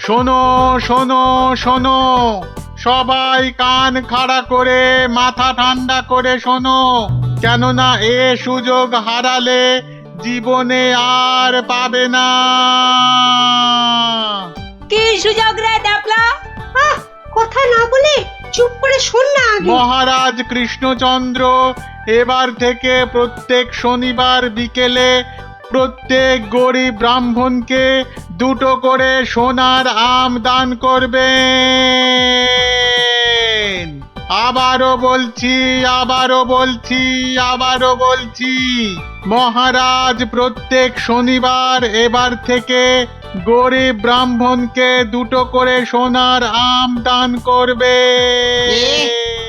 শোনো শোনো শোনো, সবাই কান খাড়া করে মাথা ঠান্ডা করে শোনো, কেননা এ সুযোগ হারালে জীবনে আর পাবে না। কি সুযোগ রে ডাবলা? কথা না বলে চুপ করে শোন না আগে। মহারাজ কৃষ্ণচন্দ্র এবার থেকে প্রত্যেক শনিবার বিকেলে প্রত্যেক গরিব ব্রাহ্মণকে 2টো করে সোনার আম দান করবেন। আবারও বলছি, আবারও বলছি, আবারও বলছি, মহারাজ প্রত্যেক শনিবার এবার থেকে গরিব ব্রাহ্মণকে 2টো করে সোনার আম দান করবে।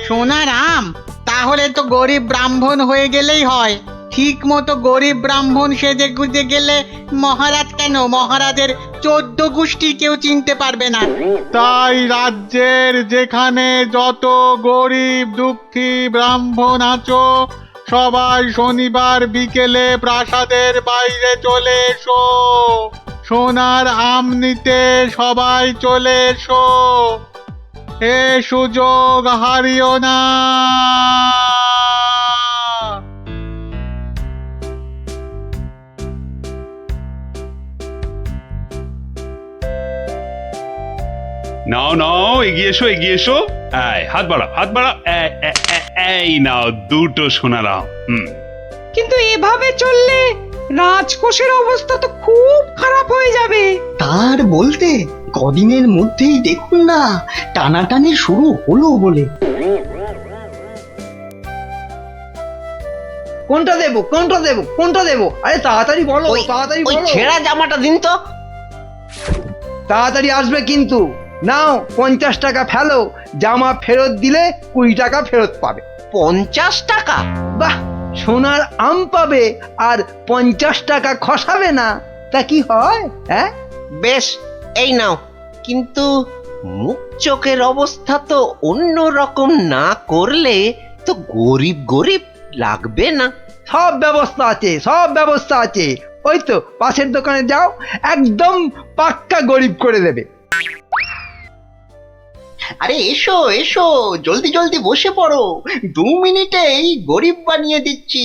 সোনার আম? তাহলে তো গরিব ব্রাহ্মণ হয়ে গেলেই হয়। ঠিক মতো গরিব ব্রাহ্মণ সেজে গুজে গেলে মহারাজ কেন, মহারাজের 14 গোষ্ঠী কেউ চিনতে পারবে না। তাই রাজ্যের যেখানে যত গরিব দুঃখী ব্রাহ্মণ আছো, সবাই শনিবার বিকেলে প্রাসাদের বাইরে চলে এসো। সোনার আম নিতে সবাই চলে এসো, এ সুযোগ হারিও না। নাও নাও, এগিয়ে এসো এগিয়ে এসো। হাত বাড়াও হাত বাড়াও। এই নাও 2টো সোনার আম। কিন্তু এভাবে চললে রাজকোষের অবস্থা তো খুব খারাপ হয়ে যাবে। তার বলতে কদিনের মধ্যেই দেখুন না টানাটানি শুরু হলো বলে। কোনটা দেবো কোনটা দেবো কোনটা দেবো? আরে তাড়াতাড়ি বলো, তাড়াতাড়ি ওই বলো। ছেঁড়া জামাটা দিন তো। তাড়াতাড়ি আসবে কিন্তু। নাও 50 টাকা ফেলো, জামা ফেরত দিলে 20 টাকা ফেরত পাবে। 50 টাকা? বাহ, সোনার আম পাবে আর 50 টাকা খসাবে না, তা কি হয়? হ্যাঁ, বেশ, এই নাও। কিন্তু মুখ চোখের অবস্থা তো অন্য রকম না করলে তো গরিব গরিব লাগবে না। সব ব্যবস্থা আছে, সব ব্যবস্থা আছে। ওই তো পাশের দোকানে যাও, একদম পাক্কা গরিব করে দেবে। আরে এসো এসো, জলদি জলদি বসে পড়ো, 2 মিনিটেই গরিব বানিয়ে দিচ্ছি।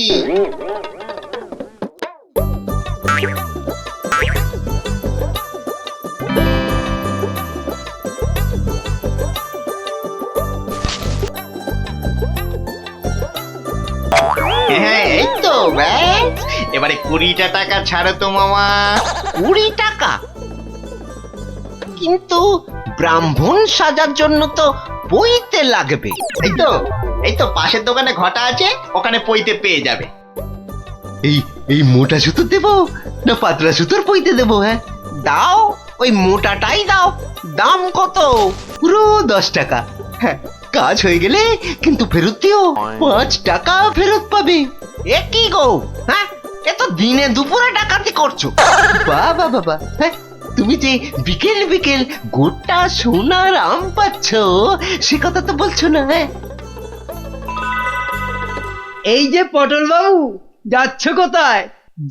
হ্যাঁ, এই তো ব্যাস। এবারে 20টা টাকা ছাড়ো তো মামা। 20 টাকা? কিন্তু ব্রাহ্মণ সাজার জন্য তো পইতে লাগবে। এই তো পাশের দোকানে ঘটা আছে, ওখানে পইতে পেয়ে যাবে। এই এই মোটা সুতো দেবো না পাতলা সুতোর পইতে দেবো? হ্যাঁ দাও, ওই মোটাটাই দাও। দাম কত? পুরো 10 টাকা। হ্যাঁ, কাজ হয়ে গেলে কিন্তু ফেরত দিও, 5 টাকা ফেরত পাবে। এ কি গো? হ্যাঁ, এ তো দিনে দুপুরে ডাকাতি করছো। বাবা বাবা, হ্যাঁ, তুমি যে বিকেল বিকেল গোটা সোনার আম পাচ্ছ সে কথা তো বলছো না। হ্যাঁ, এই যে পটল বাবু, যাচ্ছ কোথায়?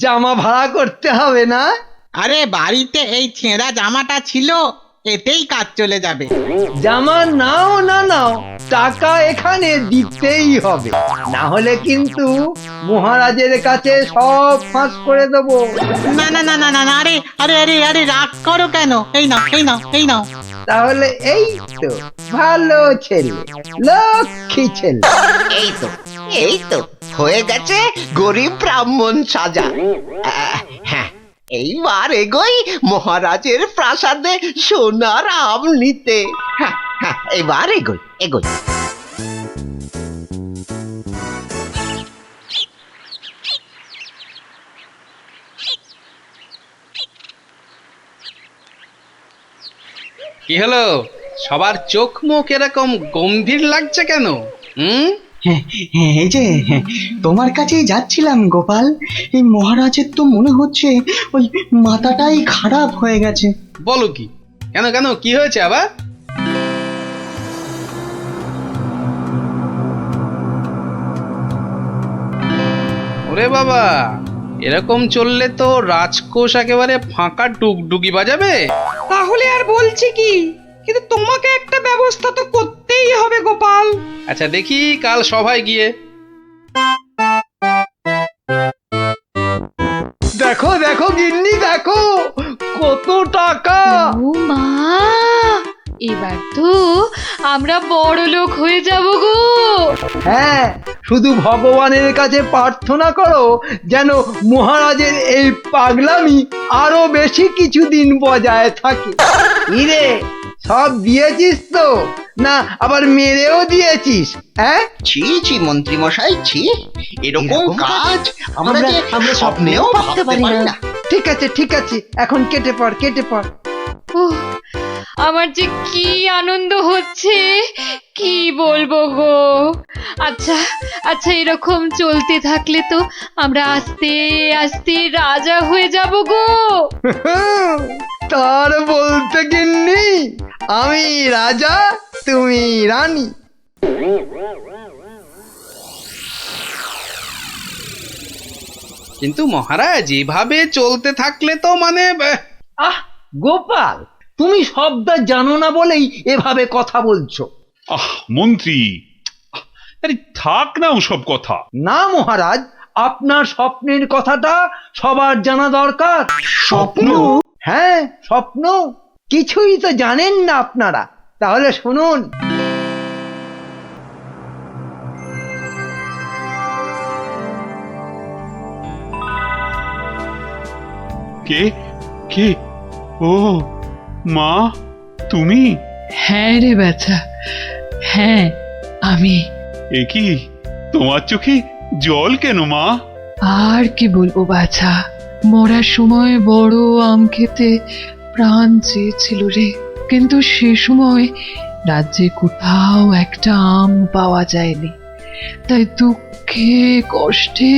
জামা ভাড়া করতে হবে না? আরে বাড়িতে এই ছেঁড়া জামাটা ছিল, এতেই কাজ চলে যাবে। জামা নাও না নাও, টাকা এখানে দিতেই হবে, না হলে কিন্তু মহারাজের কাছে সব ফাঁস করে দেবো। না না না না না না, আরে আরে আরে আরে রাগ করো কেন? এই নাও এই নাও এই নাও। তাহলে এই তো ভালো ছেলে, লক্ষ্মী ছেলে। এই তো হয়ে গেছে গরিব ব্রাহ্মণ সাজা। হ্যাঁ, এইবার এগোই মহারাজের প্রাসাদে সোনার আম নিতে। হ্যাঁ হ্যাঁ, এবার এগোই এগোই। কি হলো, সবার চোখ মুখ এরকম গম্ভীর লাগছে কেন? হ্যাঁ, এই যে তোমার কাছেই যাচ্ছিলাম গোপাল। এই মহারাজের তো মনে হচ্ছে ওই মাথাটাই খারাপ হয়ে গেছে। বলো কি? কেন কেন, কি হয়েছে আবার? ওরে বাবা, এরকম চললে তো রাজকোষ একেবারে ফাঁকা ডুগডুগি বাজাবে। তাহলে আর বলছি কি, কিন্তু তোমাকে একটা ব্যবস্থা তো করতেই হবে গোপাল। আচ্ছা দেখি কাল সভায় গিয়ে। দেখো দেখো গিন্নি, দেখো কত টাকা। ও মা, এবার তো আমরা বড় লোক হয়ে যাব গো। হ্যাঁ, শুধু ভগবানের কাছে প্রার্থনা করো যেন মহারাজের এই পাগলামি আরো বেশি কিছুদিন বজায় থাকে। ইরে, সব দিয়েছিস তো, না আবার মেরেও দিয়েছিস? হ্যাঁ, ছি ছি মন্ত্রী মশাই, ছি, এরকম কাজ আমরা স্বপ্নেও ভাবতে পারি না। ঠিক আছে ঠিক আছে, এখন কেটে পড় কেটে পড়। উহ, আমার যে কি আনন্দ হচ্ছে কি বলবো গো। আচ্ছা আচ্ছা, এরকম চলতে থাকলে তো আমরা আস্তে আস্তে রাজা হয়ে যাব গো। তার বলতে গিন্নি, আমি রাজা তুমি রানী। কিন্তু মহারাজ এভাবে চলতে থাকলে তো মানে আহ গোপাল, তুমি শব্দ জানো না বলেই এভাবে কথা বলছো। আহ মন্ত্রী, আরে থাক না ওসব কথা। না মহারাজ, আপনার স্বপ্নের কথাটা সবার জানা দরকার। স্বপ্ন? হ্যাঁ স্বপ্ন, কিছুই তো জানেন না আপনারা। তাহলে শুনুন। কে কে? ও মা, তুমি? হ্যাঁ রে বাছা, হ্যাঁ আমি। এ কি, তোমার চোখে জল কেন মা? আর কি বলবো বাছা, মরার সময় বড় আম খেতে প্রাণ চেয়েছিল রে, কিন্তু সে সময় রাজ্যে কোথাও একটা আম পাওয়া যায়নি, তাই দুঃখে কষ্টে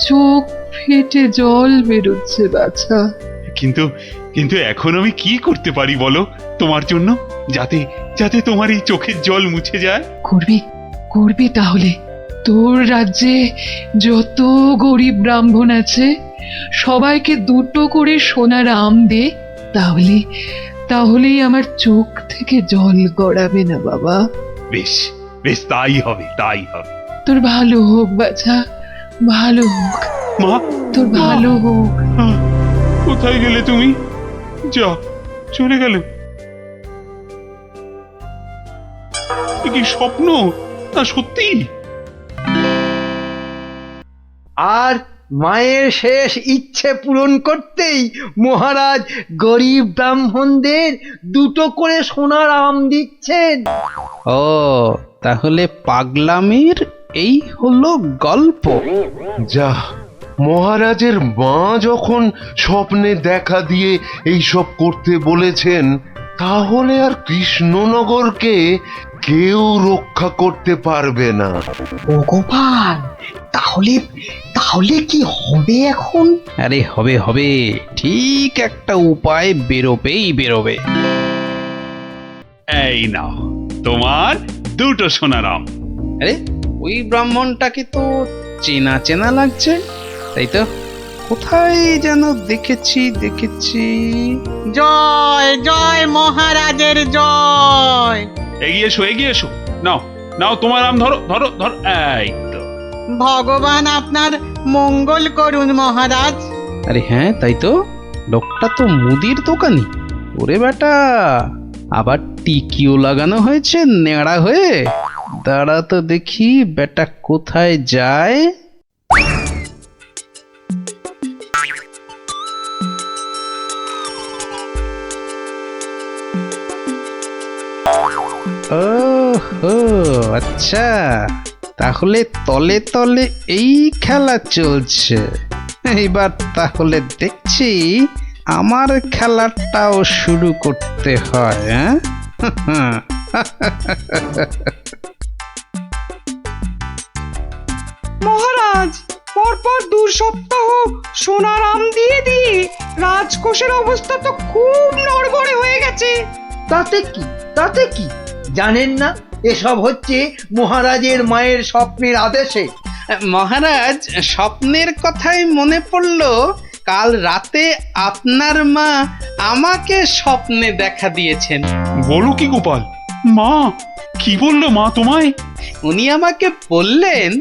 চোখ ফেটে জল বেরোচ্ছে বাছা। কিন্তু কিন্তু এখন আমি কি করতে পারি বলো তোমার জন্য, যাতে যাতে তোমার এই চোখের জল মুছে যায়? করবি করবি তাহলে, তোর রাজ্যে যত গরিব ব্রাহ্মণ আছে সবাইকে দুটো করে সোনার আম দে, তাহলে তাহলেই আমার চোখ থেকে জল গড়াবে না বাবা। বেশ বেশ, তাই হবে তাই হবে। তোর ভালো হোক বাছা, ভালো হোক, মা, তোর ভালো হোক। আহ, কোথায় গেলে তুমি? যা, চলে গেল। এ কি স্বপ্ন না সত্যি? আর মায়ের শেষ ইচ্ছে পূরণ করতেই মহারাজ গরিব ব্রাহ্মণদের দুটো করে সোনার আম দিচ্ছেন। ও, তাহলে পাগলামির এই হলো গল্প। যা, মহারাজের মা যখন স্বপ্নে দেখা দিয়ে এইসব করতে বলেছেন, তাহলে আর কৃষ্ণনগরকে কেউ রক্ষা করতে পারবে না। ও গোপাল, তাহলে তাহলে কি হবে এখন? আরে হবে হবে, ঠিক একটা উপায় বেরোবেই বেরোবে। এই নাও তোমার দুটো সোনার আম। আরে ওই ব্রাহ্মণটাকে তো চেনা চেনা লাগছে, তাই তো? কোথায় যেন দেখেছি দেখেছি। জয় জয় মহারাজের জয়। এগিয়ে এসো এগিয়ে এসো, নাও নাও তোমার আম, ধরো ধরো ধরো। এই তো। ভগবান আপনার মঙ্গল করুন মহারাজ। আরে হ্যাঁ, তাই তো, লোকটা তো মুদির দোকানি। ওরে বেটা, আবার টিকিও লাগানো হয়েছে নেড়া হয়ে। দাঁড়া তো দেখি বেটা কোথায় যায়। ওহো, আচ্ছা, তাহলে তলে তলে এই খেলা চলছে। এইবার তাহলে দেখছি আমার খেলাটাও শুরু করতে হয়। হ্যাঁ, মহারাজ, পরপর 2 সপ্তাহ সোনার আম দিয়ে দিয়ে রাজকোষের অবস্থা তো খুব নড়বড়ে হয়ে গেছে। তাতে কি, তাতে কি? জানেন না এসব হচ্ছে মহারাজের মায়ের স্বপ্নের আদেশে। মহারাজ, স্বপ্নের কথাই মনে পড়ল, কাল রাতে আপনার মা আমাকে স্বপ্নে দেখা দিয়েছেন। বলো কি গোপাল? মা কি বললো মা তোমায়? উনি আমাকে বললেন,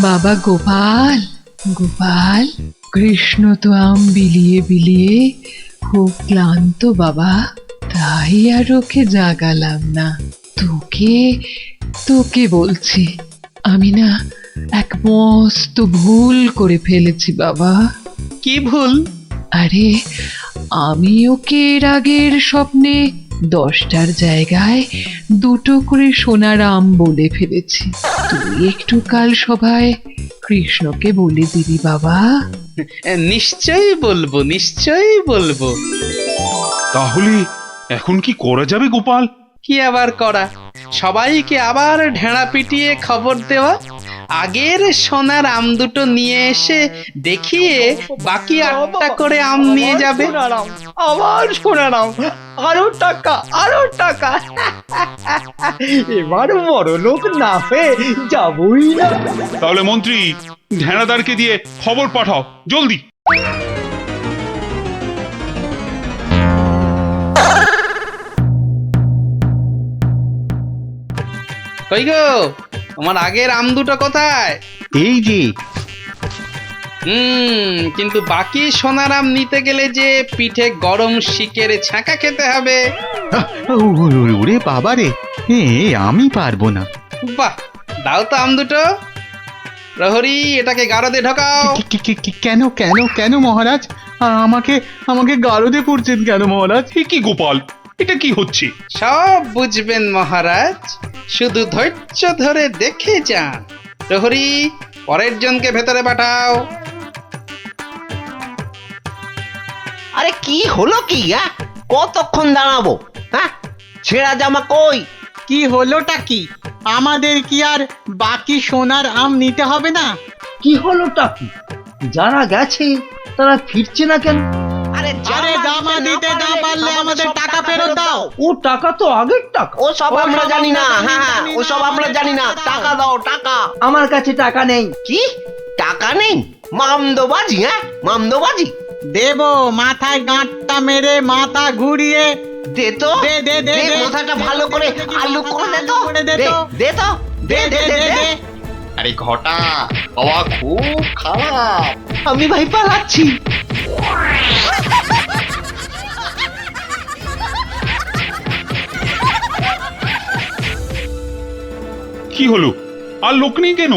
বাবা গোপাল, গোপাল, কৃষ্ণ তো আম বিলিয়ে বিলিয়ে খুব ক্লান্ত বাবা, তাই আর ওকে জাগালাম না। তোকে তোকে বলছি, আমি না এক মস্ত ভুল করে ফেলেছি বাবা। কি ভুল? আরে, আমি ওকে এর আগের স্বপ্নে 10টার জায়গায় 2টো করে সোনার আম বলে ফেলেছি। তুই একটু কাল সভায় কৃষ্ণকে বলে দিবি বাবা। নিশ্চয়ই বলবো, নিশ্চয়ই বলবো। তাহলে এখন কি করা যাবে গোপাল? কি আবার করা, সবাইকে আবার ঢেঁড়া পিটিয়ে খবর দেওয়া, আগের সোনার আম দুটো নিয়ে এসে দেখিয়ে বাকি 8টা করে আম নিয়ে যাবে। আবার শোনালাম, আরো টাকা, আরো টাকা। এবার বড় লোক না হয়ে যাবই না। তাহলে মন্ত্রী, ঢেঁড়াদারকে দিয়ে খবর পাঠাও জলদি। কই গো, তোমার আগের আম দুটো কোথায়? এই যে। কিন্তু বাকি সোনার আম নিতে গেলে যে পিঠে গরম শিকের ছাঁকা খেতে হবে। ওরে বাবা রে, আমি পারবো না। বাহ, দাও তো আম দুটো। প্রহরী, এটাকে গারদে ঢোকাও। কেন কেন কেন মহারাজ? আমাকে আমাকে গারদে পড়ছেন কেন মহারাজ? এ কি গোপাল, এটা কি হচ্ছে? সব বুঝবেন মহারাজ, শুধু ধৈর্য ধরে দেখে যান। প্রহরী, পরের জনকে ভেতরে পাঠাও। আরে কি হলো কি? কতক্ষণ দাঁড়াবো? হ্যাঁ, ছেঁড়া জামা কই? কি হলোটা কি? আমাদের কি আর বাকি সোনার আম নিতে হবে না? কি হলোটা কি? যারা গেছে তারা ফিরছে না কেন? আরে জামা দিতে না পারলে আমাদের টাকা ফেরত দাও। ও টাকা তো আগের টাকা। ও সব আমরা জানি না। হ্যাঁ, ও সব আমরা জানি না। টাকা দাও, টাকা। আমার কাছে টাকা নেই। কি টাকা নেই? মামদোবাজি? মামদোবাজি? দেব, মাথায় গাঁটটা মেরে মাথা ঘুরিয়ে দে তো, দে দে দে দে, দে। মাথাটা ভালো করে আলু করে দে তো। করে দে দে তো। দে তো, দে দে দে দে। আরে ঘটা, বাবা খুব খারাপ। আমি ভাই পালাচ্ছি। কি হলো? আর লোক নেই কেন?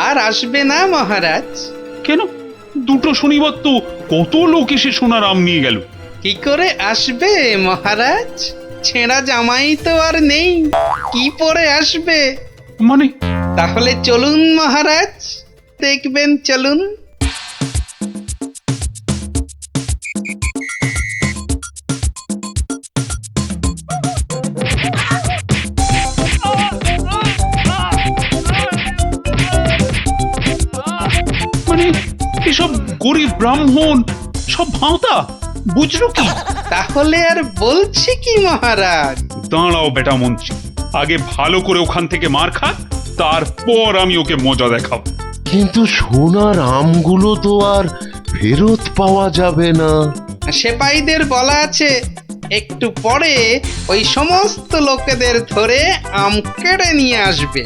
আর আসবে না মহারাজ। কেন? দুটো শনিবার তো কত লোক এসে সোনার আম নিয়ে গেল। কি করে আসবে মহারাজ? ছেঁড়া জামাই তো আর নেই, কি পরে আসবে? মানে? তাহলে চলুন মহারাজ, দেখবেন, চলুন। মানে এসব গরিব ব্রাহ্মণ সব ভাঁওতা, বুঝলো কি? তাহলে আর বলছি কি মহারাজ? দাঁড়াও বেটা মন্ত্রী, আগে ভালো করে ওখান থেকে মার খাক, তারপর আমি ওকে মজা দেখাবো। কিন্তু সোনার আমগুলো তো আর ফেরত পাওয়া যাবে না। সেপাইদের বলা আছে একটু পরে ওই সমস্ত লোকেদের ধরে আম কেড়ে নিয়ে আসবে।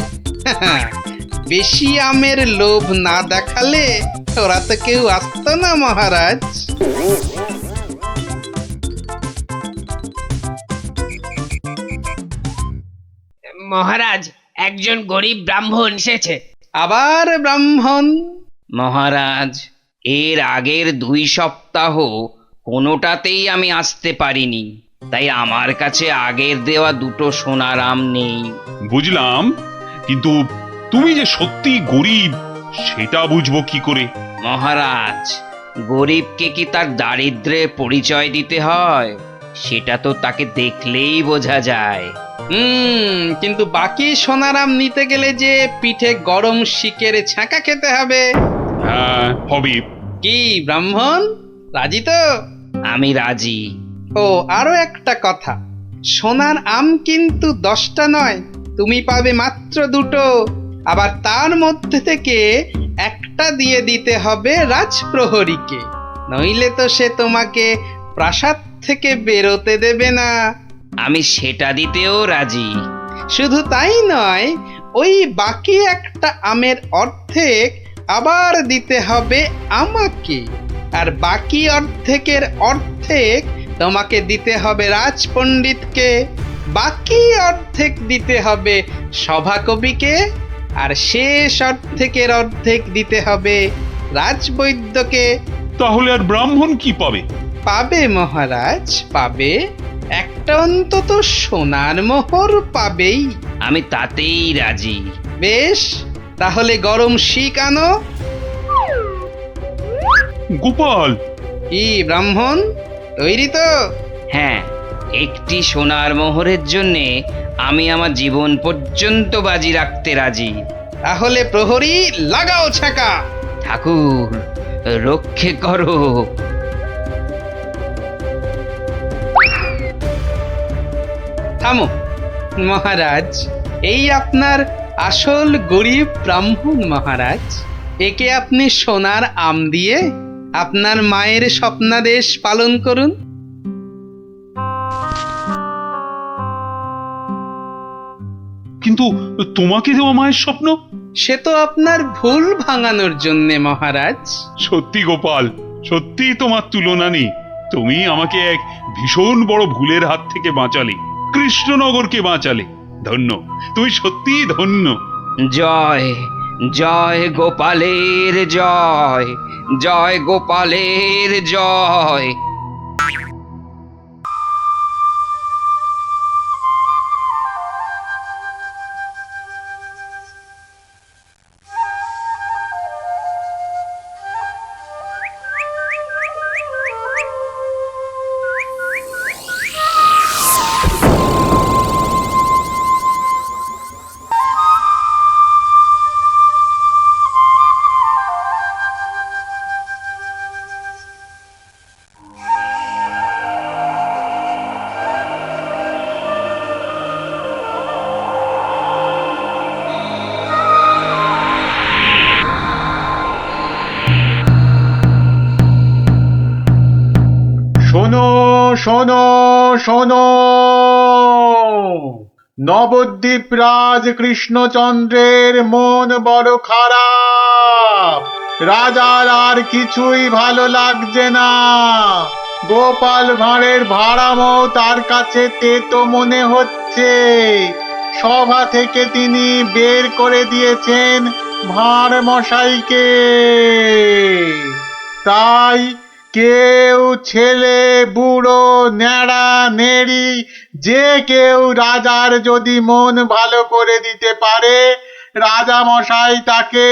বেশি আমের লোভ না দেখালে ওরা তো কেউ আসতো না মহারাজ। মহারাজ, একজন গরিব ব্রাহ্মণ এসেছে। আবার ব্রাহ্মণ? মহারাজ, এর আগের 2 সপ্তাহ কোনোটাতেই আমি আসতে পারিনি, তাই আমার কাছে আগের দেওয়া 2টো সোনার আম নেই। বুঝলাম, কিন্তু তুমি যে সত্যি গরিব সেটা বুঝবো কি করে? মহারাজ, গরিবকে কি তার দারিদ্র্যের পরিচয় দিতে হয়? সেটা তো তাকে দেখলেই বোঝা যায়। কিন্তু বাকি সোনার আম নিতে গেলে যে পিঠে গরম শিকের ছাঁকা খেতে হবে। হ্যাঁ, হবে। কি ব্রাহ্মণ, রাজি তো? আমি রাজি। ও, আরো একটা কথা, সোনার আম কিন্তু 10টা নয়, তুমি পাবে মাত্র 2টো। আবার তার মধ্যে থেকে একটা দিয়ে দিতে হবে রাজপ্রহরীকে, নইলে তো সে তোমাকে প্রাসাদ থেকে বেরোতে দেবে না। আমি সেটা দিতেও রাজি। শুধু তাই নয়, ওই বাকি একটা আমের অর্ধেক আবার দিতে হবে আমাকে, আর বাকি অর্ধেকের অর্ধেক তোমাকে দিতে হবে রাজপণ্ডিতকে, বাকি অর্ধেক দিতে হবে সভাকবিকে, আর শেষ অর্ধেকের অর্ধেক দিতে হবে রাজবৈদ্যকে। তাহলে আর ব্রাহ্মণ কি পাবে? পাবে মহারাজ, পাবে। একটা অন্তত সোনার মোহর পাবেই। আমি তাতেই রাজি। বেশ, তাহলে গরম শিক আনো। গোপাল, কি ব্রাহ্মণ, তৈরি তো? হ্যাঁ, একটি সোনার মোহরের জন্যে আমি আমার জীবন পর্যন্ত বাজি রাখতে রাজি। তাহলে প্রহরী লাগাও ছাকা। ঠাকুর, রক্ষে করো। থামো মহারাজ, এই আপনার আসল গরিব ব্রাহ্মণ মহারাজ। একে আপনি সোনার আম দিয়ে আপনার মায়ের স্বপ্নাদেশ পালন করুন। কিন্তু তোমাকে দেওয়া মায়ের স্বপ্ন? সে তো আপনার ভুল ভাঙানোর জন্যে মহারাজ। সত্যি গোপাল, সত্যি তোমার তুলনা নেই। তুমি আমাকে এক ভীষণ বড় ভুলের হাত থেকে বাঁচালে, কৃষ্ণনগরকে বাঁচালে। ধন্য, তুমি সত্যিই ধন্য। জয় জয় গোপালের জয়, জয় গোপালের জয়। শোনো শোনো শোনো, নবদ্বীপ রাজ কৃষ্ণচন্দ্রের মন বড় খারাপ। রাজার আর কিছুই ভালো লাগছে না। গোপাল ভাঁড়ের ভাড়ামো তার কাছে তেতো মনে হচ্ছে। সভা থেকে তিনি বের করে দিয়েছেন ভাঁড় মশাইকে। তাই কেউ, ছেলে বুড়ো ন্যাড়া নেড়ি, যে কেউ রাজার যদি মন ভালো করে দিতে পারে, রাজা মশাই তাকে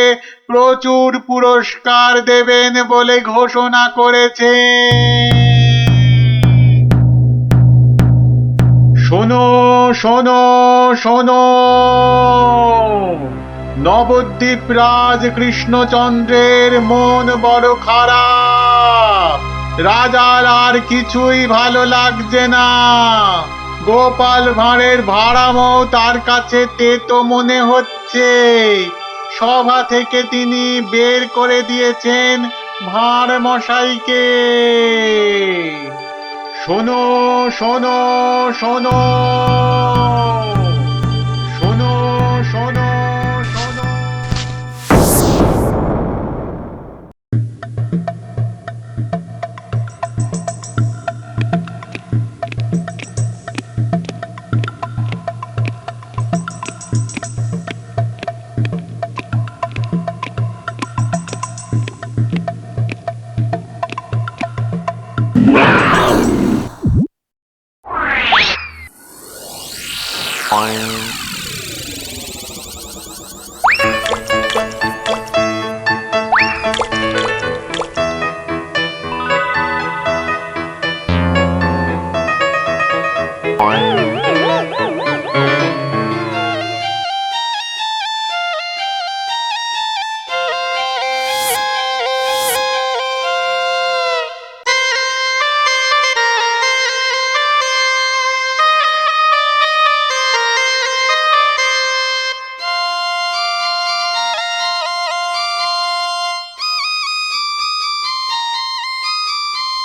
প্রচুর পুরস্কার দেবেন বলে ঘোষণা করেছে। শোনো শোনো শোনো, নবদ্বীপ রাজ কৃষ্ণচন্দ্রের মন বড় খারাপ। রাজার আর কিছুই ভালো লাগছে না। গোপাল ভাঁড়ের ভাড়ামো তার কাছে তেতো মনে হচ্ছে। সভা থেকে তিনি বের করে দিয়েছেন ভাঁড় মশাইকে। শোনো শোনো শোনো, শোনো শোনো শোনো।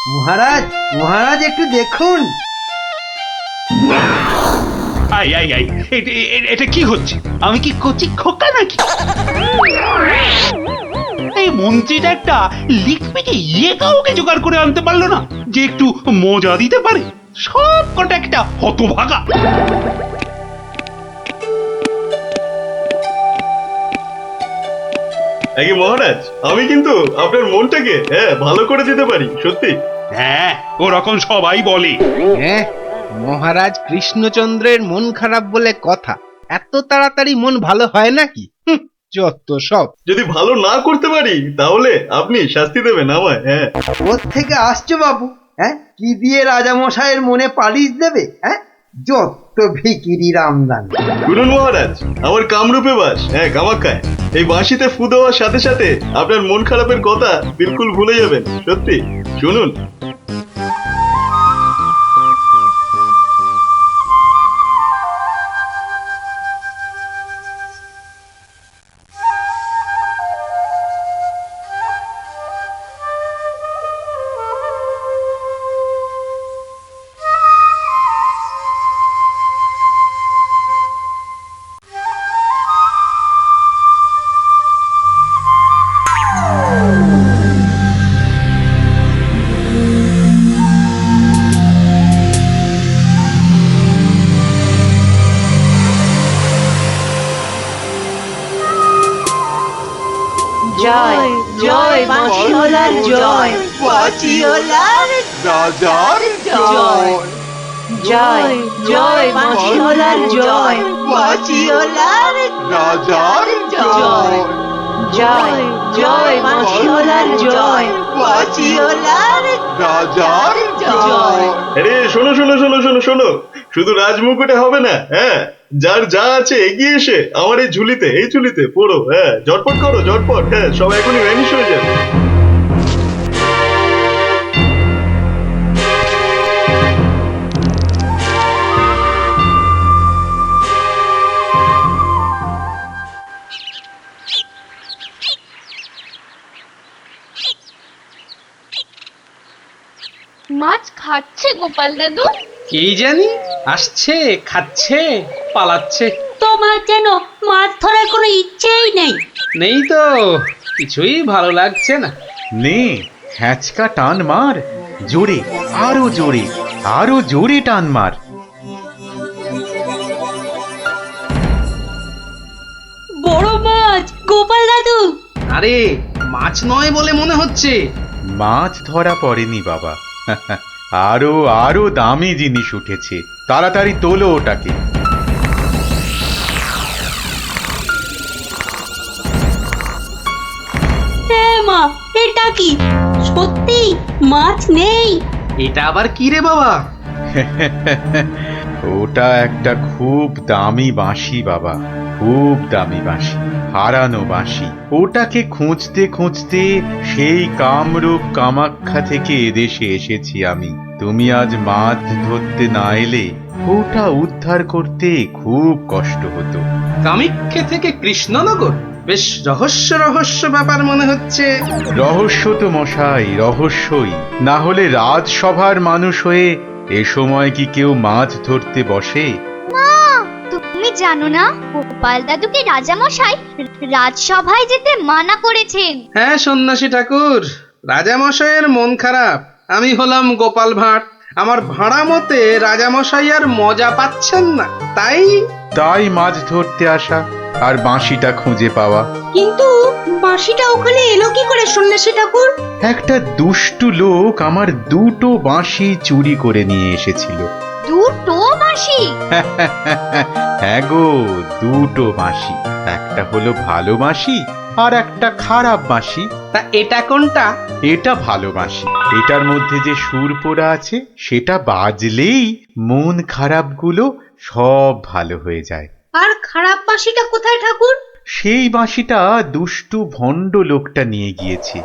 মহারাজ মহারাজ একটু দেখুন। আই আই আই এটা কি হচ্ছে? আমি কি কচি খোকা নাকি? এই মন্ত্রীটা একটা লিখবিকে কাউকে জোগাড় করে আনতে পারলো না যে একটু মজা দিতে পারে। সব কটা একটা হতভাগা। আগে মহারাজ, আমি কিন্তু আপনার মনটাকে ভালো করে দিতে পারি, সত্যি। হ্যাঁ, ওরকম সবাই বলে। হ্যাঁ, মহারাজ কৃষ্ণচন্দ্রের মন খারাপ বলে কথা। এত তাড়াতাড়ি মন ভালো হয় নাকি? যত সব। যদি ভালো না করতে পারি তাহলে আপনি শাস্তি দেবেন আমায়। হ্যাঁ, ওর থেকে আসছো বাবু? হ্যাঁ, কি দিয়ে রাজামশাইয়ের মনে পালিশ দেবে? হ্যাঁ, যত ভিকিরি রামদান। শুনুন মহারাজ, আমার কামরূপে বাস, কামাখ্যায়। এই বাঁশিতে ফু দেওয়ার সাথে সাথে আপনার মন খারাপের কথা বিলকুল ভুলে যাবেন, সত্যি। শুনুন। জয় জয় মাছিওলার জয়, মাছিওলার রাজার জয়। জয় জয় মাছিওলার জয়, মাছিওলার রাজার জয়। জয় জয় মাছিওলার জয়, মাছিওলার রাজার জয়। আরে শোনো শোনো শোনো শোনো শোনো, শুধু রাজমুকুটে হবে না। যার যা আছে এগিয়ে এসে আমার এই ঝুলিতে পড়ো। ঝটপট করো, ঝটপট। সব এখনই ভ্যানিশ হয়ে যাবে। মাছ খাচ্ছে গোপাল দাদু? কি জানি, আসছে, খাচ্ছে, পালাচ্ছে। তোমার যেন মাছ ধরার কোনো ইচ্ছেই নেই। নেই তো, কিছুই ভালো লাগছে না। নে, হ্যাঁচকা টান মার, জোরে, আরো জোরে, আরো জোরে টান মার। বড় মাছ গোপাল দাদু। আরে মাছ নয় বলে মনে হচ্ছে। মাছ ধরা পড়েনি বাবা, আরো আরো দামি জিনিস উঠেছে। তাড়াতাড়ি তোলো ওটাকে। মা, এটা কি সত্যি মাছ নেই? এটা আবার কি রে বাবা? ওটা একটা খুব দামি বাঁশি বাবা, খুব দামি বাঁশি, হারানো বাঁশি। ওটাকে খুঁজতে খুঁজতে সেই কামরূপ কামাখ্যা থেকে এদেশে এসেছি আমি। তুমি আজ মাছ ধরতে না এলে ওটা উদ্ধার করতে খুব কষ্ট হতো। কামাখ্যা থেকে কৃষ্ণনগর? বেশ রহস্য রহস্য ব্যাপার মনে হচ্ছে। রহস্য তো মশাই, রহস্যই। না হলে রাজসভার মানুষ হয়ে এ সময় কি কেউ মাছ ধরতে বসে? তুমি জানো না গোপাল দাদুকে রাজামশাই রাজসভায় যেতে মানা করেছেন। হ্যাঁ সন্ন্যাসী ঠাকুর, রাজামশাইয়ের মন খারাপ। আমি হলাম গোপাল ভাঁড়। আমার ভাড়া মতে রাজামশাই আর মজা পাচ্ছেন না, তাই মাছ ধরতে আসা আর বাঁশিটা খুঁজে পাওয়া। কিন্তু বাঁশিটা ওখানে এলো কি করে সন্ন্যাসী ঠাকুর? একটা দুষ্টু লোক আমার দুটো বাঁশি চুরি করে নিয়ে এসেছিল। দুটো বাঁশি? হ্যাঁ গো, দুটো বাঁশি। একটা হলো ভালো বাঁশি আর একটা খারাপ বাঁশি। তা এটা কোনটা? এটা ভালো বাঁশি। এটার মধ্যে যে সুর পোড়া আছে সেটা বাজলেই মন খারাপগুলো সব ভালো হয়ে যায়। আর খারাপ বাঁশিটা কোথায় ঠাকুর? সেই বাঁশিটা দুষ্টু ভণ্ড লোকটা নিয়ে গিয়েছে।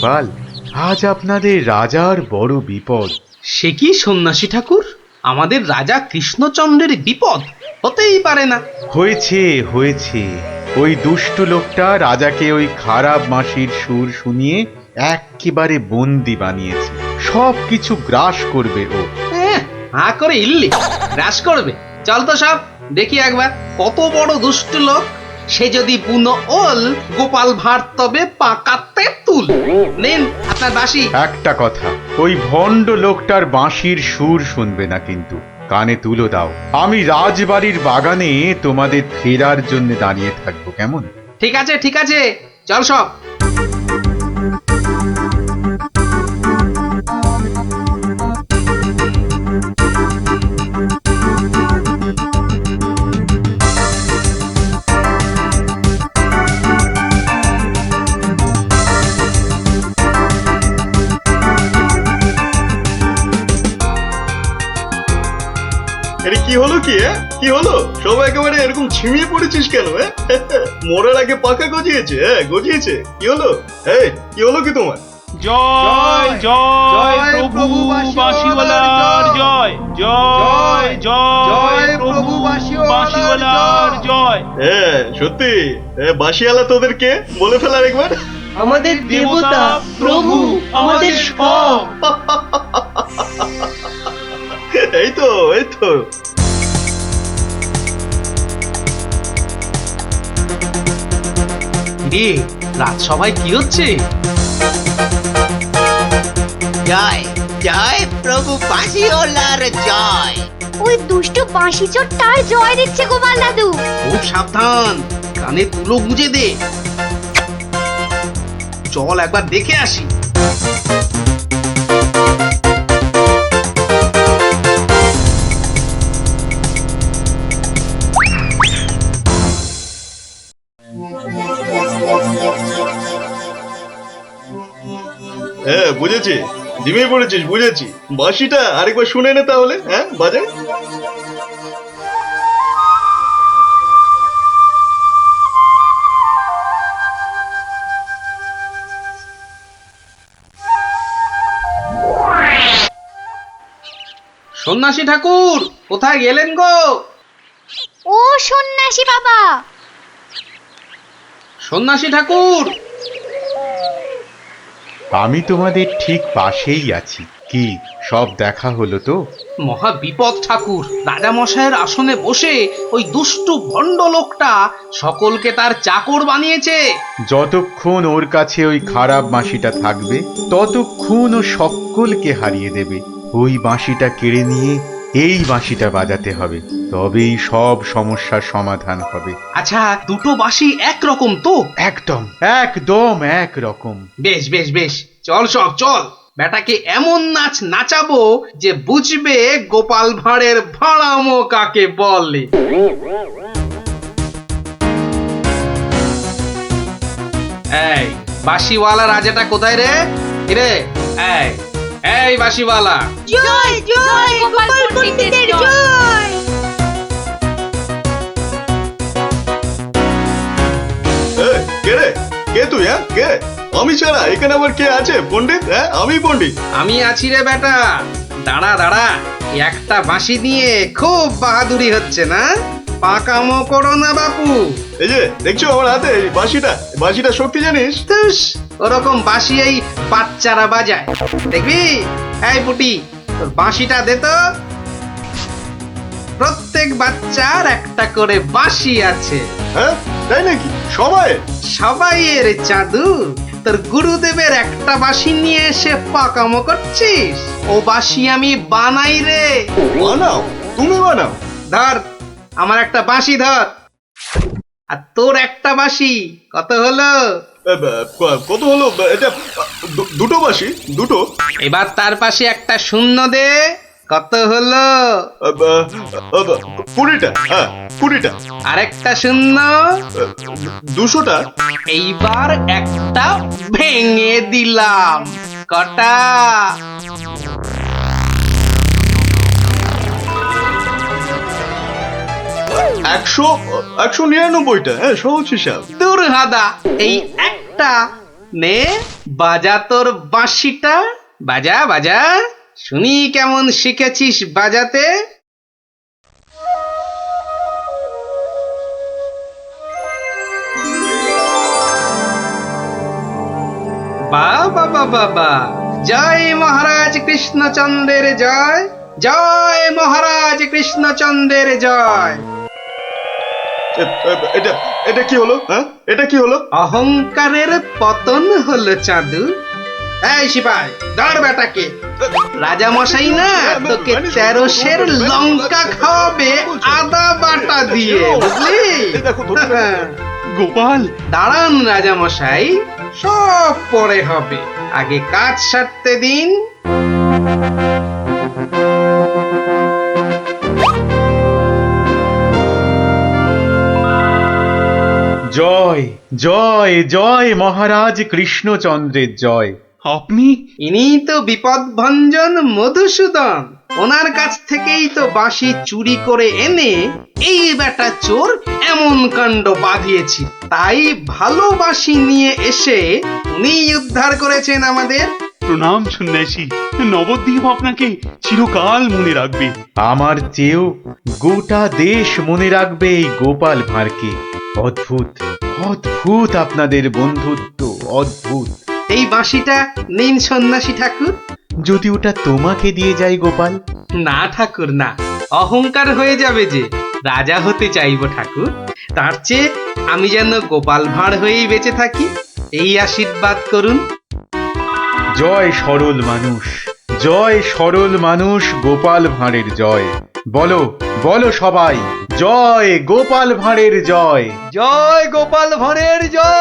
গোপাল, আজ আপনাদের রাজার বড় বিপদ। সে কি সন্ন্যাসী ঠাকুর, আমাদের রাজা কৃষ্ণচন্দ্রের বিপদ হতেই পারে না। হয়েছে হয়েছে, ওই দুষ্ট লোকটা রাজাকে ওই খারাপ মাসির সুর শুনিয়ে একেবারে বন্দি বানিয়েছে। সব কিছু গ্রাস করবে ও। হা করে ইল্লি গ্রাস করবে? চল তো সব দেখি একবার, কত বড় দুষ্ট লোক। সে যদি বুনো ওল, গোপাল ভাঁড় তবে পাকাতে তুল। নিন আপনার বাঁশি। একটা কথা, ওই ভণ্ড লোকটার বাঁশির সুর শুনবে না কিন্তু। কানে তুলো দাও, আমি রাজবাড়ির বাগানে তোমাদের ফেরার জন্য দাঁড়িয়ে থাকবো, কেমন? ঠিক আছে ঠিক আছে, চল সব। এটা কি হলো কি? কি হলো? সব একেবারে এরকম ছিমিয়ে পড়েছিস কেন? মরার আগে পাকা গজিয়েছে, গজিয়েছে। কি হলো? এই কি হলো কি তোমার? জয় জয় প্রভু বাঁশিওয়ালার জয়, জয় জয় প্রভু বাঁশিওয়ালার জয়। হ্যাঁ সত্যি, বাঁশিওয়ালা তোদের কে বলে ফেলার একবার? আমাদের দেবতা, প্রভু, আমাদের সব। এই তো এই তো। রাজসভায় কি হচ্ছে? জয় জয় প্রভু বাঁশিওয়ালার জয়। ওই দুষ্ট বাঁশি চোরটার জয় দিচ্ছে গোপাল দাদু। খুব সাবধান, কানে তুলো গুঁজে দে। চল একবার দেখে আসি। হ্যাঁ বুঝেছি, জিমিয়ে পড়েছিস, বুঝেছি। বাঁশিটা আরেকবার শুনে নে তাহলে। হ্যাঁ বাজে। সন্ন্যাসী ঠাকুর কোথায় গেলেন গো? ও সন্ন্যাসী বাবা, সন্ন্যাসী ঠাকুর, আমি তোমাদের ঠিক পাশেই আছি। কি সব দেখা হলো তো? মহা বিপদ ঠাকুর। রাজা মশাইয়ের আসনে বসে ওই দুষ্টু ভণ্ড লোকটা সকলকে তার চাকর বানিয়েছে। যতক্ষণ ওর কাছে ওই খারাপ বাঁশিটা থাকবে, ততক্ষণ ও সকলকে হারিয়ে দেবে। ওই বাঁশিটা কেড়ে নিয়ে এই বাঁশিটা বাজাতে হবে, তবেই সব সমস্যার সমাধান হবে। আচ্ছা, দুটো বাঁশি একরকম তো? একদম একদম একরকম। বেশ বেশ বেশ, চল সব চল। বেটাকে এমন নাচ নাচাবো যে বুঝবে গোপাল ভাঁড়ের ভাড়ামো কাকে বলে। এই বাঁশিওয়ালা রাজাটা কোথায় রে? রে এই এই বাঁশিওয়ালা। জয় জয় গোপাল পণ্ডিতের জয়। কে রে? কে তুই? কে? আমি ছাড়া এখানে আবার কে আছে? পণ্ডিত? আমি পণ্ডিত। আমি আছি রে বেটা। দাঁড়া দাঁড়া, একটা বাঁশি নিয়ে খুব বাহাদুরি হচ্ছে না? পাকামো করো না বাপু। এই যে দেখছো আমার হাতে এই বাঁশিটা, বাঁশিটা শক্তি জানিস? ওরকম বাঁশি এই বাচ্চারা বাজায়, দেখবি? এই পুটি, তোর বাঁশিটা দে তো। প্রত্যেক বাচ্চার একটা করে বাঁশি আছে। হ্যাঁ তাই নাকি? সবাই? সবাইয়ের চাঁদু। তোর গুরুদেবের একটা বাঁশি নিয়ে এসে পাকামো করছিস? ও বাঁশি আমি বানাই রে। বানাও? তুমি বানাও? ধর আমার একটা বাঁশি ধর, আর তোর একটা বাঁশি। কত হলো? কত হলো? এটা দুটো বাঁশি, দুটো। এবার তার পাশে একটা শূন্য দে। কত হলো? 20টা। হ্যাঁ 20টা। আরেকটা শূন্য। 200টা। এইবার একটা ভেঙে দিলাম। কটা? 199টা। হ্যাঁ সহজ হিসাব। দূর হাদা, এই একটা নে বাজা তোর বাঁশিটা, বাজা বাজা, শুনি কেমন শিখেছিস বাজাতে। বাবা বাবা বা, জয় মহারাজ কৃষ্ণচন্দ্রের জয়, জয় মহারাজ কৃষ্ণচন্দ্রের জয়। এটা এটা কি হলো? হ্যাঁ, এটা কি হলো? অহংকারের পতন হলো চাঁদু। এই সিপাই, ধর বেটাকে। রাজা মশাই না তোকে 13 সের লঙ্কা খাওয়াবে আদা বাটা দিয়ে, বুঝলি? গোপাল, দাঁড়ান রাজা মশাই, সব পরে হবে, আগে কাজ সারতে দিন। জয় জয় জয় মহারাজ কৃষ্ণচন্দ্রের জয়। আপনি? ইনি তো বিপদ ভঞ্জন মধুসূদন, ওনার কাছ থেকেই তো বাঁশি চুরি করে এনে এই বেটা চোর এমন কাণ্ড বাঁধিয়েছি। তাই ভালো বাঁশি নিয়ে এসে উনি উদ্ধার করেছেন আমাদের। প্রণাম সন্ন্যাসী, নবদ্বীপ আপনাকে চিরকাল মনে রাখবে। আমার চেয়েও গোটা দেশ মনে রাখবে এই গোপাল ভাঁড়কে। অদ্ভুত অদ্ভুত আপনাদের বন্ধুত্ব, অদ্ভুত। এই বাঁশিটা নিন সন্ন্যাসী ঠাকুর। যদি ওটা তোমাকে দিয়ে যাই গোপাল? না ঠাকুর না, অহংকার হয়ে যাবে যে। রাজা হতে চাইবো ঠাকুর, তার চেয়ে আমি যেন গোপাল ভাঁড় হয়েই বেঁচে থাকি, এই আশীর্বাদ করুন। জয় সরল মানুষ, জয় সরল মানুষ, গোপাল ভাঁড়ের জয়। বলো বলো সবাই, জয় গোপাল ভাঁড়ের জয়। জয় গোপাল ভাঁড়ের জয়।